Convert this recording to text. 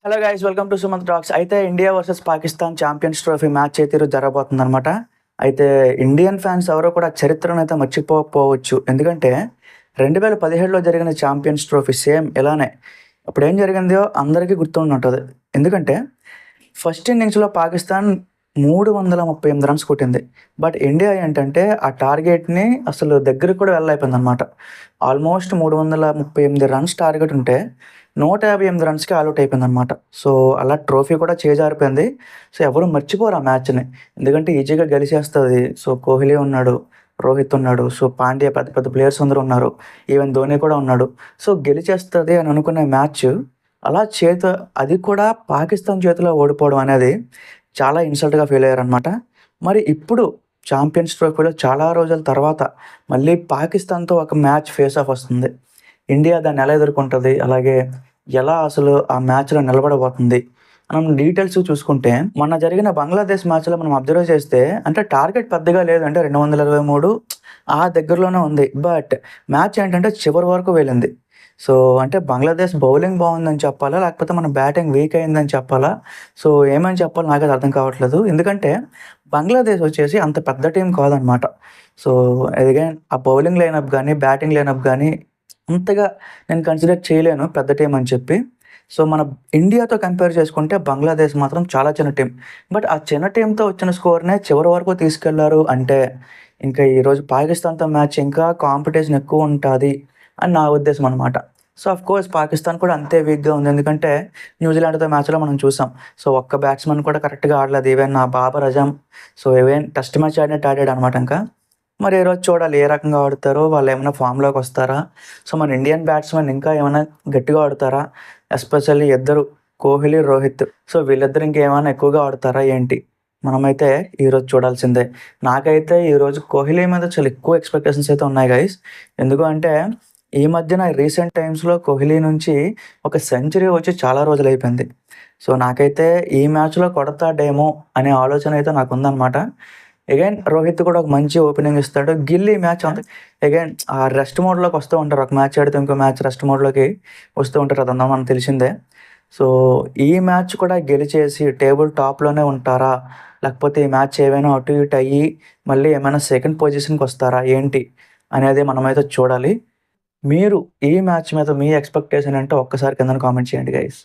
Hello guys, welcome to Sumanth talks. అయితే India versus Pakistan champions trophy match అయితే ఈరోజు జరగబోతుందనమాట. అయితే ఇండియన్ ఫ్యాన్స్ ఎవరో కూడా చరిత్రను అయితే మర్చిపోకపోవచ్చు. ఎందుకంటే 2017లో జరిగిన ఛాంపియన్స్ ట్రోఫీ సేమ్ ఇలానే. అప్పుడు ఏం జరిగిందో అందరికీ గుర్తుండి ఉంటది. ఎందుకంటే ఫస్ట్ ఇన్నింగ్స్‌లో పాకిస్తాన్ 338 రన్స్ కొట్టింది. బట్ ఇండియా ఏంటంటే ఆ టార్గెట్‌ని అసలు దగ్గరికి కూడా వెళ్ళలేకపోయిందనమాట. ఆల్మోస్ట్ 338 రన్స్ టార్గెట్ ఉంటే 158 రన్స్‌కి ఆల్ ఔట్ అయిపోయిందనమాట. సో, అలా ట్రోఫీ కూడా చేజారిపోయింది. సో, ఎవరు మర్చిపోరు ఆ మ్యాచ్‌ని. ఎందుకంటే ఈజీగా గెలిచేస్తది. సో, కోహ్లీ ఉన్నాడు, రోహిత్ ఉన్నాడు, సో, పాండ్యా పెద్ద పెద్ద ప్లేయర్స్ అందరూ ఉన్నారు. ఈవెన్ ధోని కూడా ఉన్నాడు. సో, గెలిచేస్తది అని అనుకునే మ్యాచ్ అలా అది కూడా పాకిస్తాన్ చేతిలో ఓడిపోవడం అనేది చాలా ఇన్సల్ట్‌గా ఫీల్ అయ్యారనమాట. మరి ఇప్పుడు ఛాంపియన్స్ ట్రోఫీలో చాలా రోజుల తర్వాత మళ్ళీ పాకిస్తాన్‌తో ఒక మ్యాచ్ ఫేస్ ఆఫ్ వస్తుంది. ఇండియా దాన్ని ఎలా ఎదుర్కొంటది? అలాగే ఎలా అసలు ఆ మ్యాచ్‌లో నిలబడబోతుంది? మనం డీటెయిల్స్ చూసుకుంటే మొన్న జరిగిన బంగ్లాదేశ్ మ్యాచ్‌లో మనం అబ్జర్వ్ చేస్తే అంటే టార్గెట్ పెద్దగా లేదు. అంటే 223 ఆ దగ్గరలోనే ఉంది. బట్ మ్యాచ్ ఏంటంటే చివరి వరకు వెళ్ళింది. సో, అంటే బంగ్లాదేశ్ బౌలింగ్ బావుందని చెప్పాలా? లేకపోతే మన బ్యాటింగ్ వీక్ అయిందని చెప్పాలా? సో, ఏమని చెప్పాలో నాకైతే అర్థం కావట్లేదు. ఎందుకంటే బంగ్లాదేశ్ వచ్చేసి అంత పెద్ద టీమ్ కాదనమాట. సో, అగైన్ ఆ బౌలింగ్ లైనప్ గానీ, బ్యాటింగ్ లైనప్ గానీ అంతగా నేను కన్సిడర్ చేయలేను పెద్ద టీమ్ అని చెప్పి. సో, మన ఇండియాతో కంపేర్ చేసుకుంటే బంగ్లాదేశ్ మాత్రం చాలా చిన్న టీమ్. బట్ ఆ చిన్న టీమ్‌తో వచ్చిన స్కోర్‌నే చివరి వరకు తీసుకెళ్లారు అంటే, ఇంకా ఈరోజు పాకిస్తాన్‌తో మ్యాచ్ ఇంకా కాంపిటీషన్ ఎక్కువుంటాది అని నా ఉద్దేశం అనమాట. సో, ఆఫ్‌కోర్స్ పాకిస్తాన్ కూడా అంతే వీక్‌గా ఉంది. ఎందుకంటే న్యూజిలాండ్‌తో మ్యాచ్‌లో మనం చూసాం. సో, ఒక్క బ్యాట్స్‌మన్ కూడా కరెక్ట్‌గా ఆడలేదు. Even Babar Azam even test match ఆడినట్టు ఆడాడనమాట ఇంకా. మరి ఈరోజు చూడాలి ఏ రకంగా ఆడుతారో, వాళ్ళేమన్నా ఫామ్‌లోకొస్తారా? సో, మన ఇండియన్ బ్యాట్స్‌మెన్ ఇంకా ఏమైనా గట్టిగా ఆడుతారా? ఎస్పెషల్లీ ఇద్దరు కోహ్లీ, రోహిత్. సో, వీళ్ళిద్దరు ఇంకేమైనా ఎక్కువగా ఆడుతారా ఏంటి? మనమైతే ఈరోజు చూడాల్సిందే. నాకైతే ఈరోజు కోహ్లీ మీద చాలా ఎక్కువ ఎక్స్‌పెక్టేషన్స్ అయితే ఉన్నాయి గైస్. ఎందుకు అంటే ఈ మధ్యన రీసెంట్ టైమ్స్‌లో కోహ్లీ నుంచి ఒక సెంచరీ వచ్చి చాలా రోజులైపోయింది. సో, నాకైతే ఈ మ్యాచ్‌లో కొడతాడేమో అనే ఆలోచన అయితే నాకుందనమాట. అగైన్ రోహిత్ కూడా ఒక మంచి ఓపెనింగ్ ఇస్తాడు. గిల్ ఈ మ్యాచ్ అంత అగైన్ ఆ రెస్ట్ మోడ్‌లోకి వస్తూ ఉంటారు. ఒక మ్యాచ్ ఆడితే ఇంకో మ్యాచ్ రెస్ట్ మోడ్‌లోకి వస్తూ ఉంటారు. అదంతా మనకు తెలిసిందే. సో, ఈ మ్యాచ్ కూడా గెలిచేసి టేబుల్ టాప్‌లోనే ఉంటారా? లేకపోతే ఈ మ్యాచ్ ఏవైనా అటు ఇటు అయ్యి మళ్ళీ ఏమైనా సెకండ్ పొజిషన్‌కొస్తారా ఏంటి? అనేది మనమైతే చూడాలి. మీరు ఈ మ్యాచ్ మీద మీ ఎక్స్‌పెక్టేషన్ ఏంటో ఒక్కసారి కిందన కామెంట్ చేయండి గైస్.